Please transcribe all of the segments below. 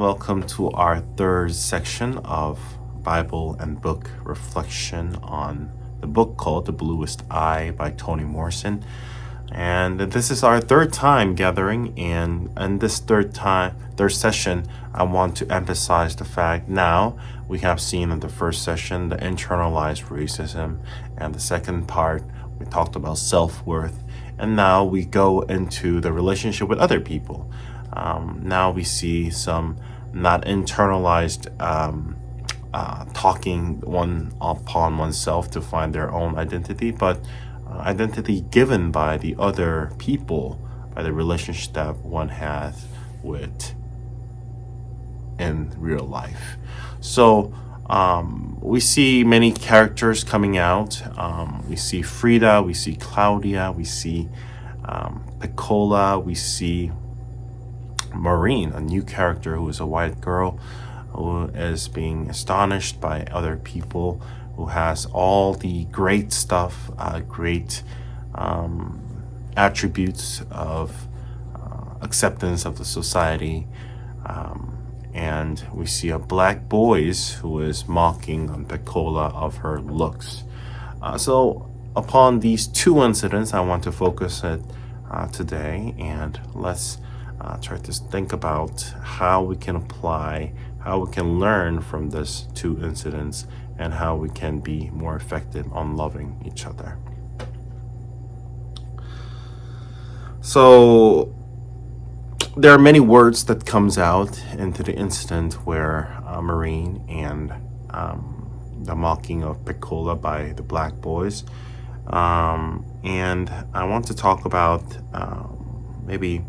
welcome to our third section of Bible and book reflection on the book called The Bluest Eye by Toni Morrison. And this is our third time gathering, and in this third session, I want to emphasize the fact now we have seen in the first session the internalized racism, and the second part we talked about self-worth, and now we go into the relationship with other people. Now we see some not internalized talking one upon oneself to find their own identity, but identity given by the other people, by the relationship that one has with in real life. So we see many characters coming out. We see Frida, we see Claudia, we see Piccola, we see Maureen, a new character who is a white girl who is being astonished by other people, who has all the great stuff, great attributes of acceptance of the society. And we see a black boys who is mocking on Piccola of her looks. So upon these two incidents, I want to focus it today, and let's try to think about how we can apply, how we can learn from these two incidents, and how we can be more effective on loving each other. So there are many words that comes out into the incident where Maureen and the mocking of Piccola by the black boys. And I want to talk about maybe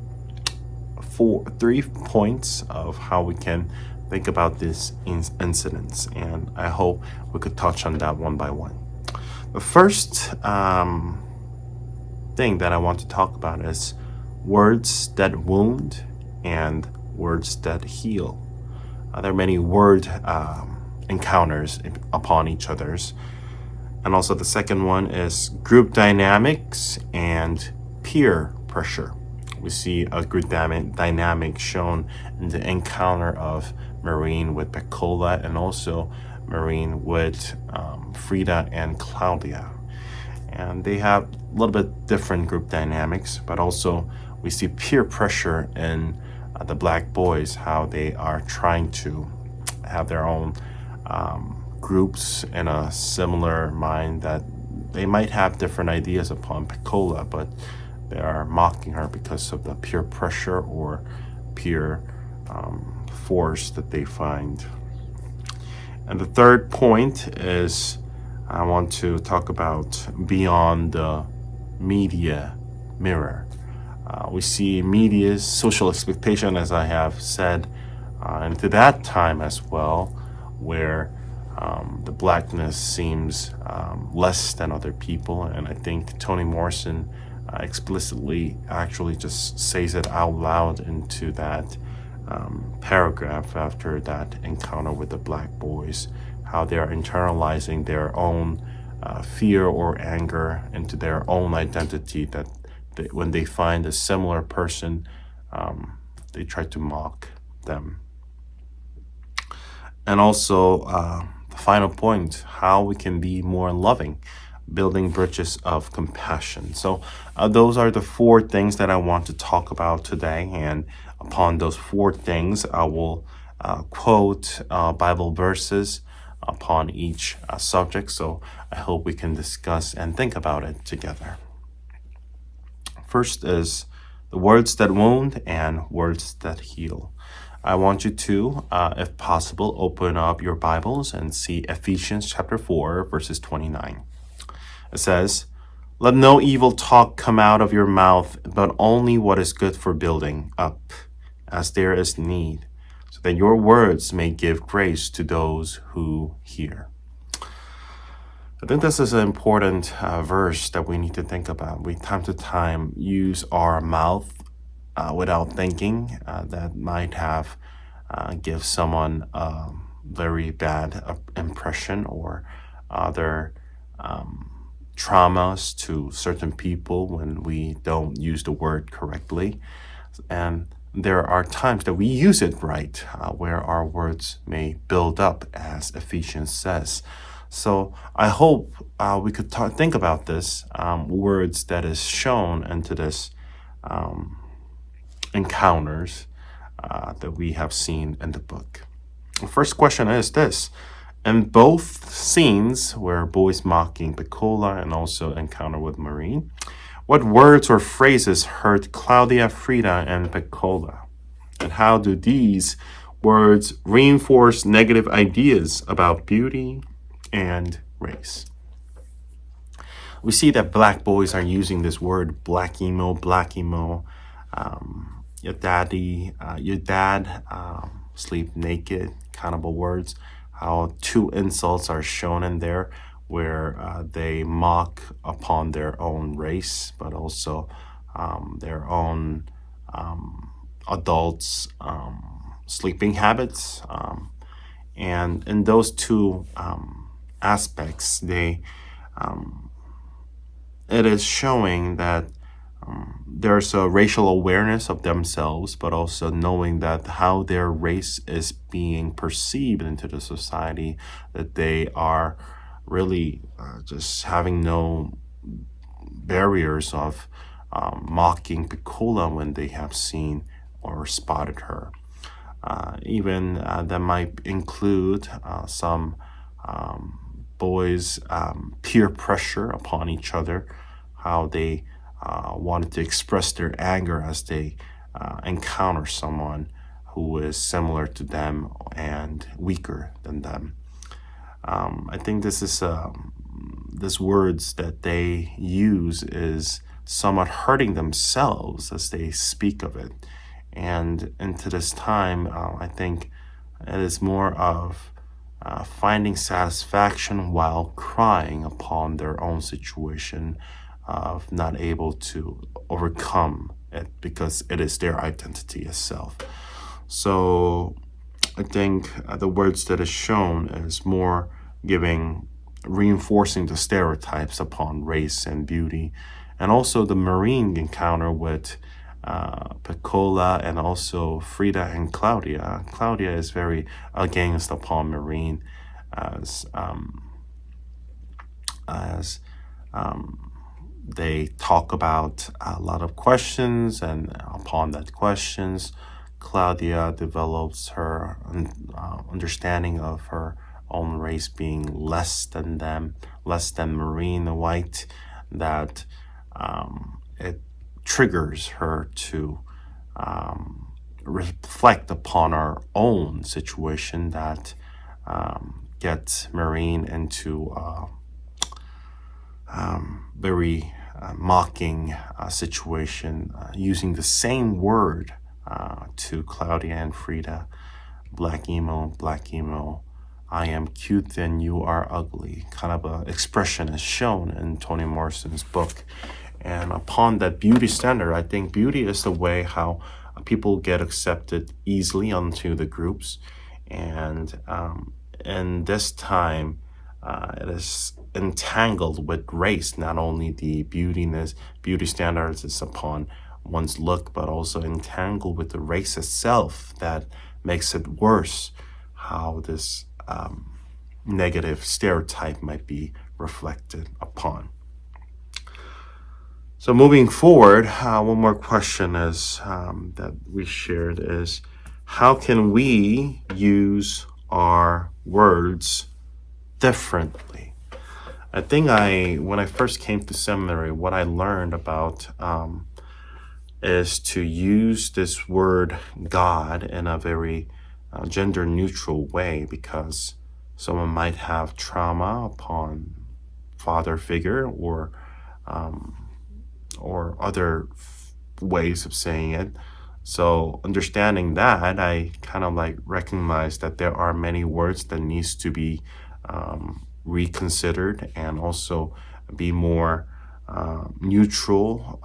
3 points of how we can think about these incidents, and I hope we could touch on that one by one. The first thing that I want to talk about is words that wound and words that heal. There are many word encounters upon each other's. And also the second one is group dynamics and peer pressure. We see a group dynamic shown in the encounter of Maureen with Piccola, and also Maureen with Frida and Claudia. And they have a little bit different group dynamics, but also we see peer pressure in the black boys, how they are trying to have their own groups in a similar mind, that they might have different ideas upon Piccola, but they are mocking her because of the peer pressure or peer force that they find. And the third point is I want to talk about beyond the media mirror. We see media's social expectation, as I have said, into that time as well, where the blackness seems less than other people. And I think Toni Morrison explicitly actually just says it out loud into that paragraph after that encounter with the black boys, how they are internalizing their own fear or anger into their own identity, that when they find a similar person, they try to mock them. And also the final point, how we can be more loving, building bridges of compassion. So those are the 4 things that I want to talk about today. And upon those 4 things, I will quote Bible verses upon each subject. So I hope we can discuss and think about it together. First is the words that wound and words that heal. I want you to, if possible, open up your Bibles and see Ephesians chapter 4, verses 29. It says, "Let no evil talk come out of your mouth, but only what is good for building up, as there is need, so that your words may give grace to those who hear." I think this is an important verse that we need to think about. We, time to time, use our mouth without thinking. That might have give someone a very bad impression, or other traumas to certain people when we don't use the word correctly. And there are times that we use it right, where our words may build up, as Ephesians says. So I hope we could think about this words that is shown into this encounters that we have seen in the book. The first question is this. In both scenes where boys mocking Piccola and also encounter with Marine, what words or phrases hurt Claudia, Frida, and Piccola? And how do these words reinforce negative ideas about beauty and race? We see that black boys are using this word black emo. Your dad, sleep naked, kind of words. How two insults are shown in there where they mock upon their own race, but also their own adults' sleeping habits. And in those two aspects, it is showing that there's a racial awareness of themselves, but also knowing that how their race is being perceived into the society, that they are really just having no barriers of mocking Piccola when they have seen or spotted her. Even that might include some boys' peer pressure upon each other, how they wanted to express their anger as they encounter someone who is similar to them and weaker than them. I think this words that they use is somewhat hurting themselves as they speak of it. And into this time, I think it is more of finding satisfaction while crying upon their own situation of not able to overcome it because it is their identity itself. So I think the words that is shown is more reinforcing the stereotypes upon race and beauty, and also the Marine encounter with Piccola and also Frida and Claudia. Claudia is very against upon Marine as they talk about a lot of questions, and upon that questions, Claudia develops her understanding of her own race being less than them, less than Marine white, that it triggers her to reflect upon our own situation that gets Marine into very mocking situation, using the same word to Claudia and Frida. Black emo, I am cute and you are ugly. Kind of an expression is shown in Toni Morrison's book. And upon that beauty standard, I think beauty is the way how people get accepted easily onto the groups. And in this time, it is entangled with race. Not only the beauty standards is upon one's look, but also entangled with the race itself that makes it worse, how this negative stereotype might be reflected upon. So moving forward, one more question is that we shared is, how can we use our words differently? I think when I first came to seminary, what I learned about is to use this word God in a very gender neutral way, because someone might have trauma upon father figure or other ways of saying it. So understanding that, I kind of recognize that there are many words that needs to be reconsidered and also be more neutral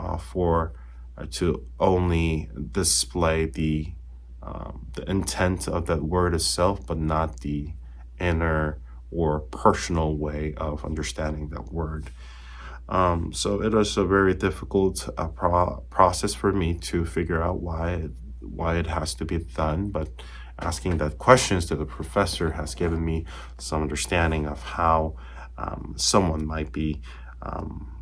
to only display the intent of that word itself, but not the inner or personal way of understanding that word. So it was a very difficult process for me to figure out why why it has to be done, but asking that questions to the professor has given me some understanding of how someone might be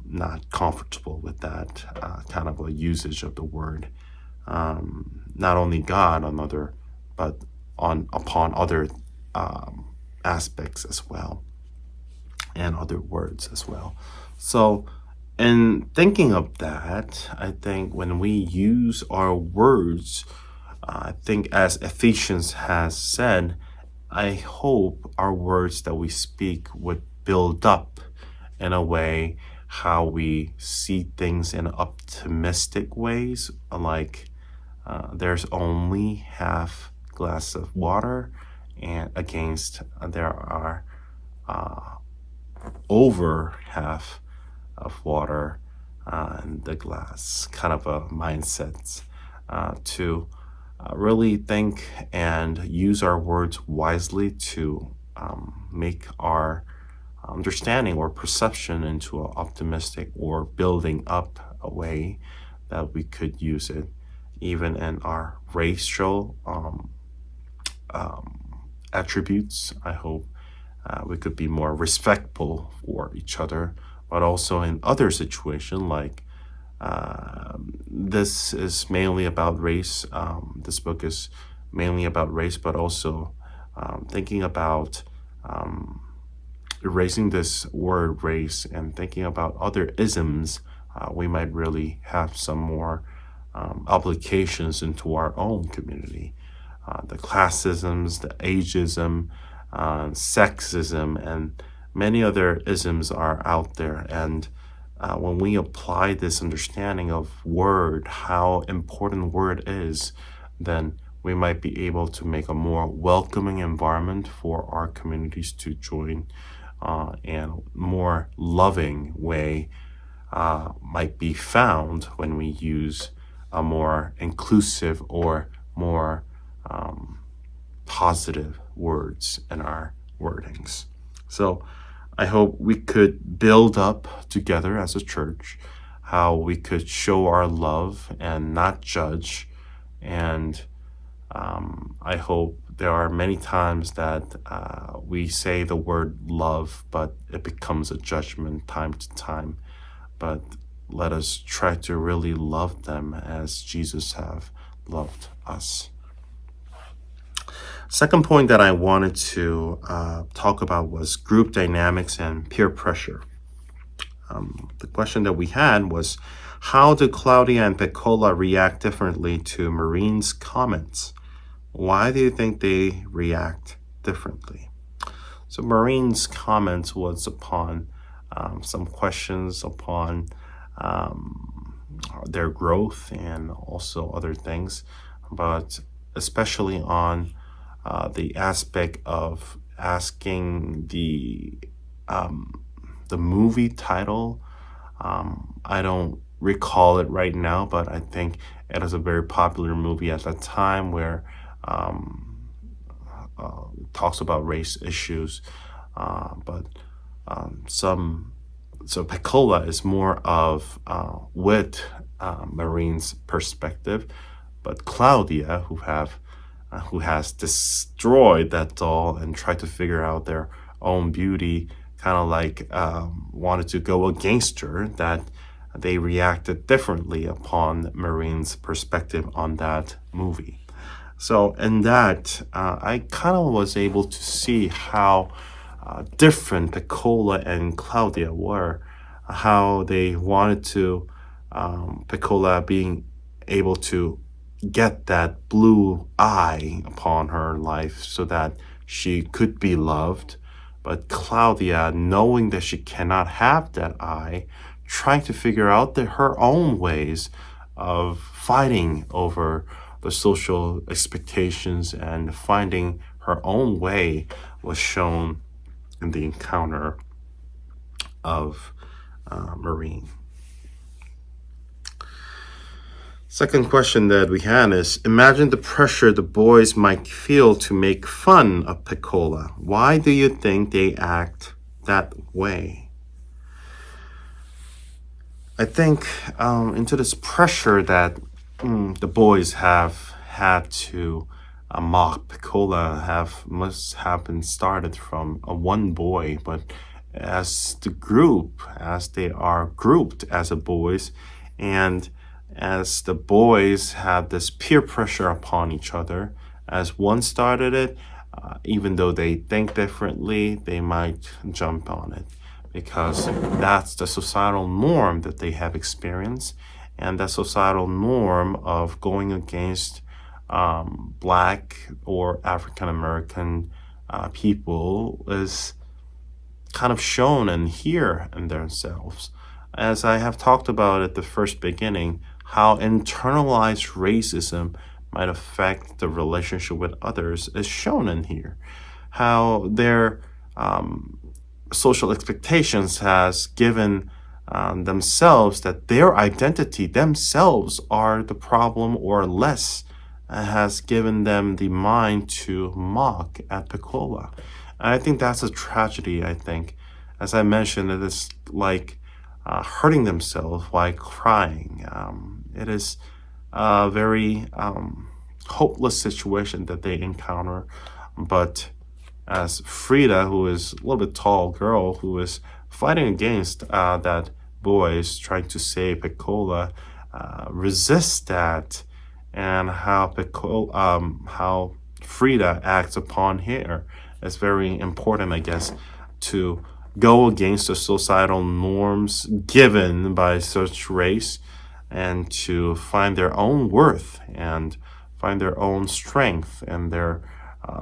not comfortable with that kind of a usage of the word. Not only God but upon other aspects as well, and other words as well. So, in thinking of that, I think when we use our words, I think as Ephesians has said, I hope our words that we speak would build up in a way how we see things in optimistic ways, like there's only half glass of water, and against there are over half of water in the glass, kind of a mindset to really think and use our words wisely to make our understanding or perception into an optimistic or building up a way that we could use it even in our racial attributes. I hope we could be more respectful for each other, but also in other situations like this is mainly about race. This book is mainly about race, but also thinking about erasing this word race and thinking about other isms. We might really have some more applications into our own community. The classisms, the ageism, sexism, and many other isms are out there. And when we apply this understanding of word, how important word is, then we might be able to make a more welcoming environment for our communities to join, and more loving way might be found when we use a more inclusive or more positive words in our wordings. So I hope we could build up together as a church, how we could show our love and not judge. And I hope there are many times that we say the word love, but it becomes a judgment time to time. But let us try to really love them as Jesus have loved us. Second point that I wanted to talk about was group dynamics and peer pressure. The question that we had was, how do Claudia and Piccola react differently to Marine's comments? Why do you think they react differently? So Marine's comments was upon some questions upon their growth and also other things, but especially on the aspect of asking the movie title. I don't recall it right now, but I think it was a very popular movie at that time where it talks about race issues. But so Piccola is more of with Marine's perspective, but Claudia, who has destroyed that doll and tried to figure out their own beauty, kind of like wanted to go against her, that they reacted differently upon Marine's perspective on that movie. So in that, I kind of was able to see how different Piccola and Claudia were, how they wanted to, Piccola being able to get that blue eye upon her life so that she could be loved, but Claudia, knowing that she cannot have that eye, trying to figure out her own ways of fighting over the social expectations and finding her own way was shown in the encounter of Marine. Second question that we had is, imagine the pressure the boys might feel to make fun of Piccola. Why do you think they act that way? I think into this pressure that the boys have had to mock Pecola must have been started from one boy, but as they are grouped as a boys, and as the boys have this peer pressure upon each other, as one started it, even though they think differently, they might jump on it because that's the societal norm that they have experienced, and that societal norm of going against Black or African American people is kind of shown and here in themselves. As I have talked about at the first beginning, how internalized racism might affect the relationship with others is shown in here. How their social expectations has given themselves that their identity themselves are the problem or less, has given them the mind to mock at Pecola. And I think that's a tragedy. I think, as I mentioned, it is like hurting themselves while crying. It is a very hopeless situation that they encounter. But as Frida, who is a little bit tall girl, who is fighting against that boy is trying to save Pecola, resists that, and how Frida acts upon her is very important, I guess, to go against the societal norms given by such race and to find their own worth and find their own strength and their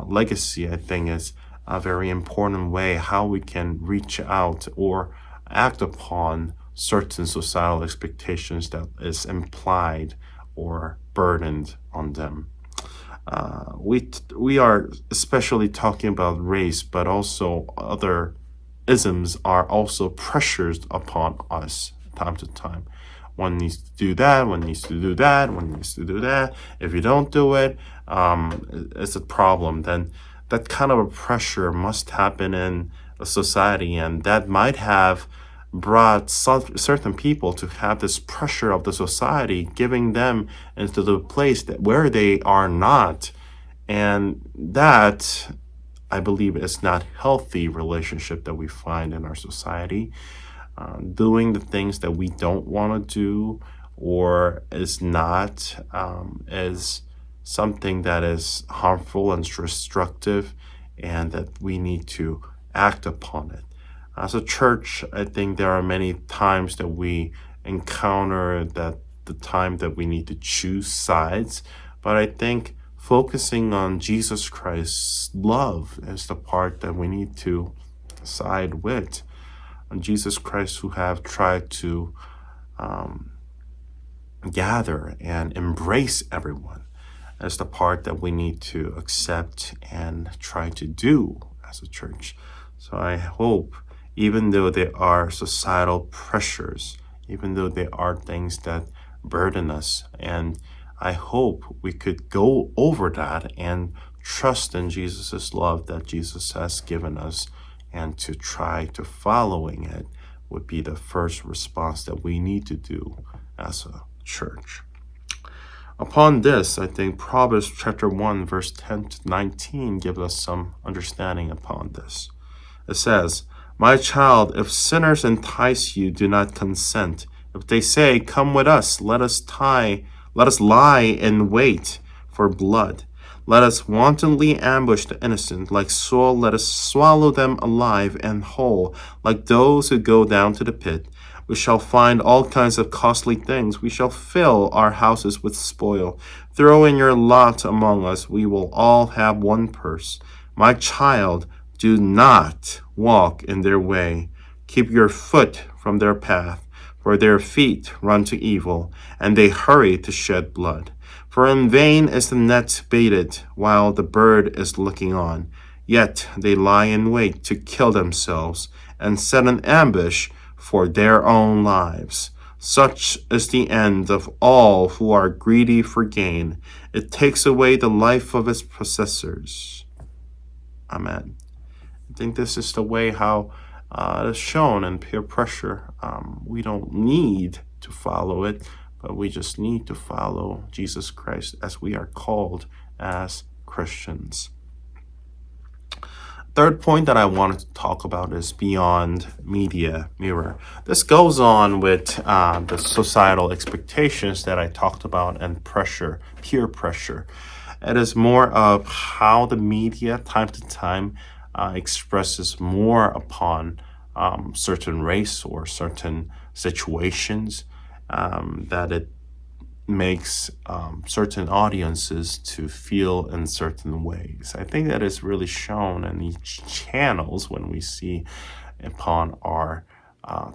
legacy. I think is a very important way how we can reach out or act upon certain societal expectations that is implied or burdened on them. We are especially talking about race, but also other isms are also pressures upon us time to time. One needs to do that, one needs to do that, one needs to do that. If you don't do it, it's a problem. Then that kind of a pressure must happen in a society, and that might have brought certain people to have this pressure of the society, giving them into the place that where they are not. And that, I believe, is not healthy relationship that we find in our society. Doing the things that we don't want to do or is not is something that is harmful and destructive, and that we need to act upon it. As a church, I think there are many times that we encounter that the time that we need to choose sides, but I think focusing on Jesus Christ's love is the part that we need to side with. On Jesus Christ, who have tried to gather and embrace everyone, is the part that we need to accept and try to do as a church. So I hope, even though there are societal pressures, even though there are things that burden us, and I hope we could go over that and trust in Jesus' love that Jesus has given us, and to try to following it would be the first response that we need to do as a church. Upon this, I think Proverbs chapter 1, verse 10 to 19 gives us some understanding upon this. It says, "My child, if sinners entice you, do not consent. If they say, 'Come with us, let us lie in wait for blood. Let us wantonly ambush the innocent. Like Saul, let us swallow them alive and whole, like those who go down to the pit. We shall find all kinds of costly things. We shall fill our houses with spoil. Throw in your lot among us. We will all have one purse. My child, do not walk in their way. Keep your foot from their path, for their feet run to evil, and they hurry to shed blood. For in vain is the net baited, while the bird is looking on. Yet they lie in wait to kill themselves, and set an ambush for their own lives. Such is the end of all who are greedy for gain. It takes away the life of its possessors." Amen. I think this is the way how it is shown in peer pressure. We don't need to follow it, but we just need to follow Jesus Christ as we are called as Christians. Third point that I wanted to talk about is beyond media mirror. This goes on with the societal expectations that I talked about and pressure, peer pressure. It is more of how the media time to time expresses more upon certain race or certain situations that it makes certain audiences to feel in certain ways. I think that is really shown in each channels when we see upon our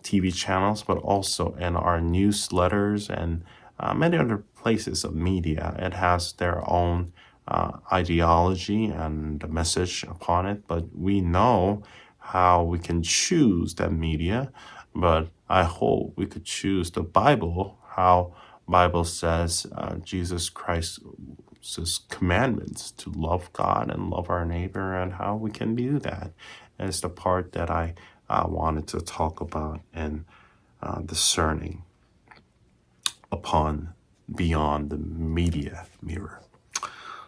TV channels, but also in our newsletters and many other places of media. It has their own ideology and message upon it, but we know how we can choose that media. But I hope we could choose the Bible, how Bible says Jesus Christ's commandments to love God and love our neighbor, and how we can do that is the part that I wanted to talk about in discerning upon beyond the media mirror.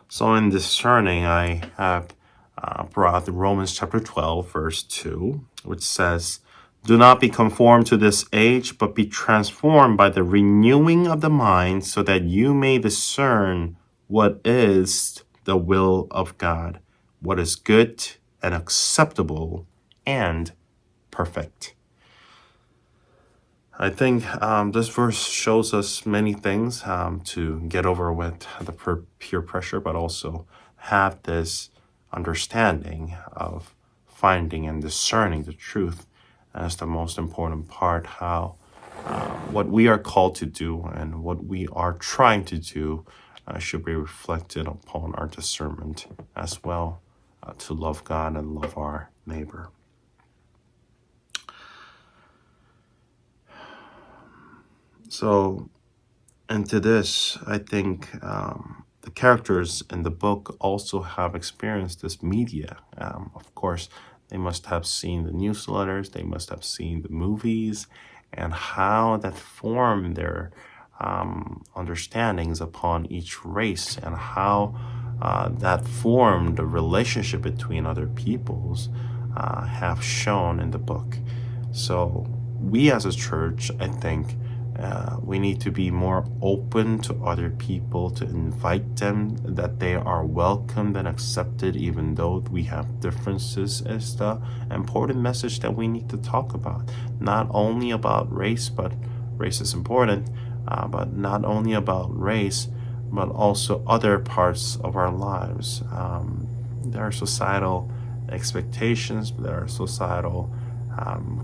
So in discerning, I have brought Romans chapter 12, verse 2, which says, "Do not be conformed to this age, but be transformed by the renewing of the mind, so that you may discern what is the will of God, what is good and acceptable and perfect." I think this verse shows us many things to get over with the peer pressure, but also have this understanding of finding and discerning the truth as the most important part, how what we are called to do and what we are trying to do should be reflected upon our discernment as well, to love God and love our neighbor. So, into this, I think the characters in the book also have experienced this media. Of course, they must have seen the newsletters, they must have seen the movies, and how that formed their understandings upon each race, and how that formed the relationship between other peoples have shown in the book. So we as a church, I think, we need to be more open to other people, to invite them, that they are welcomed and accepted, even though we have differences, is the important message that we need to talk about. Not only about race, but race is important, but not only about race, but also other parts of our lives. There are societal expectations, there are societal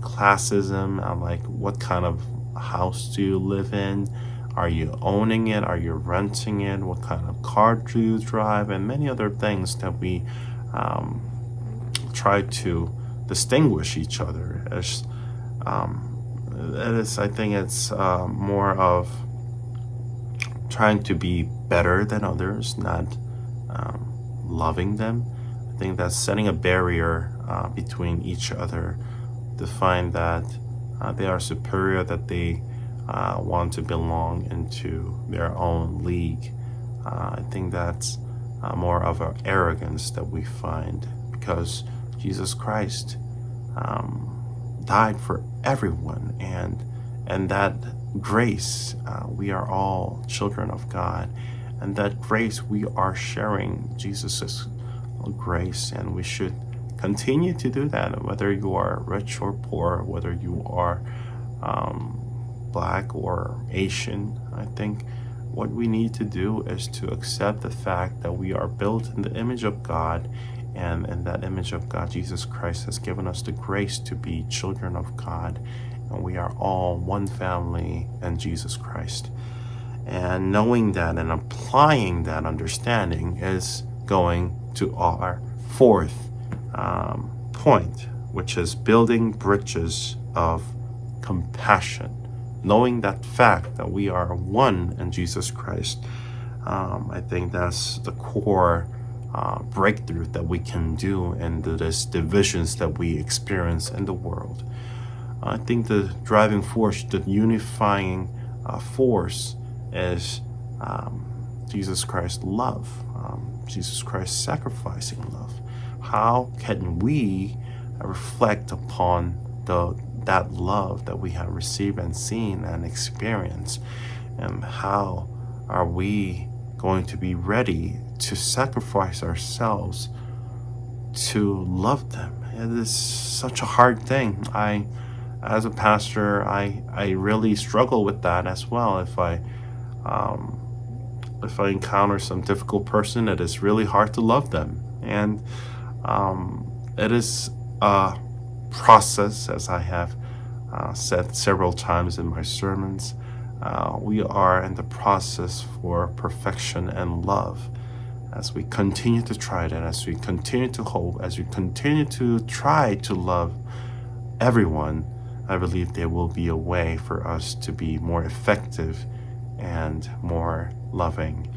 classism, like what kind of house do you live in? Are you owning it? Are you renting it? What kind of car do you drive? And many other things that we try to distinguish each other as. I think it's more of trying to be better than others, not loving them. I think that's setting a barrier between each other to find that they are superior, that they want to belong into their own league. I think that's more of an arrogance that we find, because Jesus Christ died for everyone, and that grace, we are all children of God, and that grace we are sharing Jesus's grace, and we should continue to do that, whether you are rich or poor, whether you are Black or Asian. I think what we need to do is to accept the fact that we are built in the image of God, and in that image of God, Jesus Christ has given us the grace to be children of God, and we are all one family in Jesus Christ. And knowing that and applying that understanding is going to our fourth point, which is building bridges of compassion. Knowing that fact that we are one in Jesus Christ, I think that's the core breakthrough that we can do into these divisions that we experience in the world. I think the driving force, the unifying force is Jesus Christ's love, Jesus Christ's sacrificing love. How can we reflect upon that love that we have received and seen and experienced? And how are we going to be ready to sacrifice ourselves to love them? It is such a hard thing. As a pastor, I really struggle with that as well. If I encounter some difficult person, it is really hard to love them. And it is a process, as I have said several times in my sermons. We are in the process for perfection and love. As we continue to try that, as we continue to hope, as we continue to try to love everyone, I believe there will be a way for us to be more effective and more loving,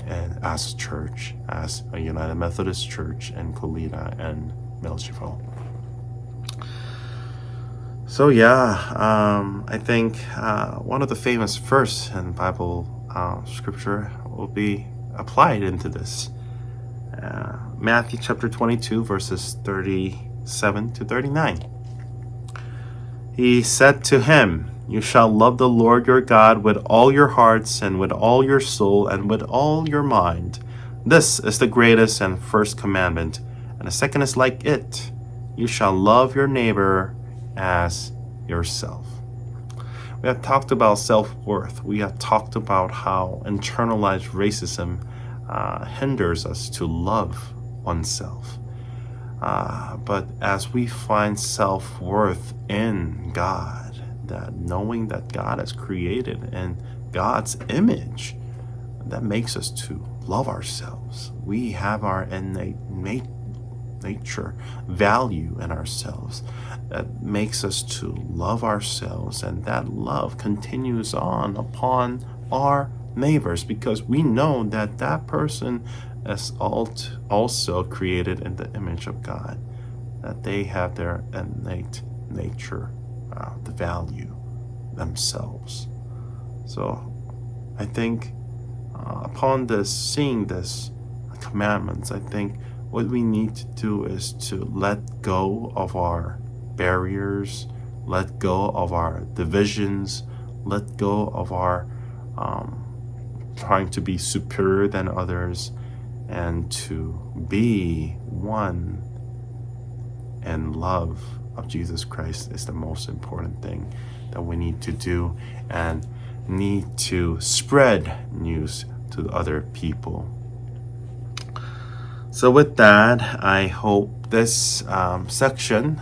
and as a church, as a United Methodist Church in Colita and Milledgeville. So I think one of the famous verse in Bible scripture will be applied into this. Matthew chapter 22, verses 37 to 39. He said to him, "You shall love the Lord your God with all your hearts and with all your soul and with all your mind. This is the greatest and first commandment, and the second is like it. You shall love your neighbor as yourself." We have talked about self-worth. We have talked about how internalized racism hinders us to love oneself. But as we find self-worth in God, that knowing that God has created in God's image, that makes us to love ourselves. We have our innate nature, value in ourselves that makes us to love ourselves, and that love continues on upon our neighbors, because we know that that person is also created in the image of God, that they have their innate nature, the value themselves. So I think upon this, seeing this commandments, I think what we need to do is to let go of our barriers, let go of our divisions, let go of our trying to be superior than others, and to be one in love of Jesus Christ is the most important thing that we need to do, and need to spread news to other people. So with that, I hope this section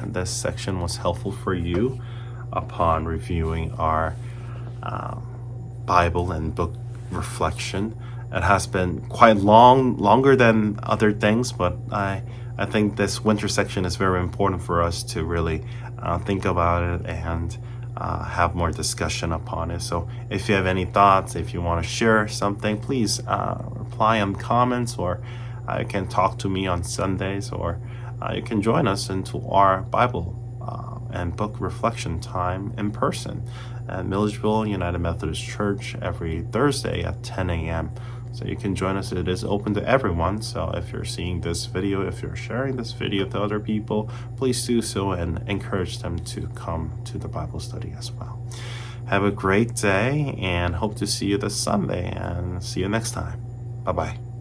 was helpful for you upon reviewing our Bible and book reflection. It has been quite longer than other things, but I think this winter section is very important for us to really think about it and have more discussion upon it. So if you have any thoughts, if you want to share something, please reply in comments, or you can talk to me on Sundays, or you can join us into our Bible and book reflection time in person at Milledgeville United Methodist Church every Thursday at 10 a.m. So you can join us. It is open to everyone. So if you're seeing this video, if you're sharing this video to other people, please do so and encourage them to come to the Bible study as well. Have a great day, and hope to see you this Sunday, and see you next time. Bye-bye.